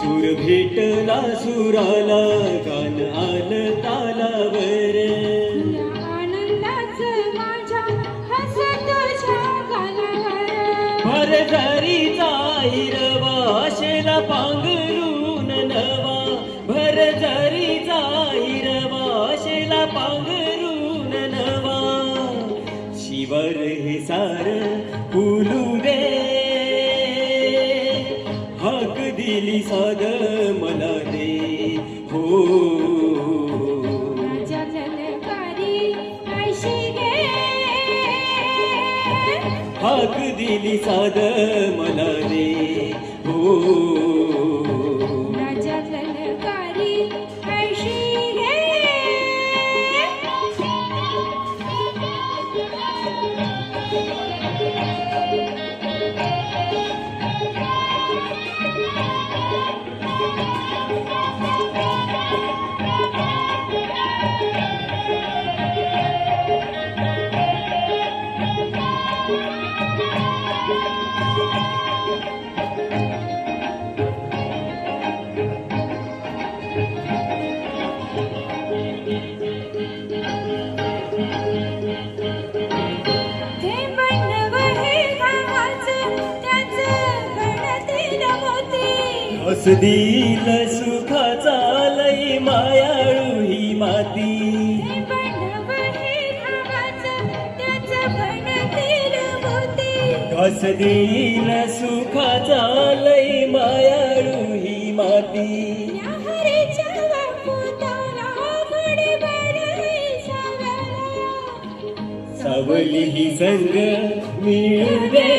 सूर भेटला सुराला गान आलं तालावर आनंदाचं माझ्या हसतच्या गालावर भरझरीचा हिरवा शेला पांघरून नवा भरझरीचा हिरवा शेला पांघरून नवा शिवर हे सार फुलू दे हाक दिली साद मला दे हो राजा ललकारी ऐशी घे हाक दिली साद मला दे हो राजा ललकारी ऐशी घे हस दिल सुखाचा लई मायाळू ही माती हस दिल सुखाचा लई मायाळू ही माती सावली ही संग मिळू दे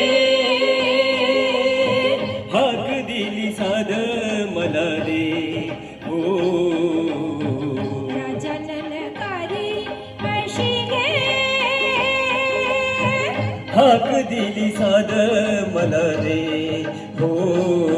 हाक दिली साद मला दे हो राजा ललकारी ऐशी घे हाक दिली साद मला दे हो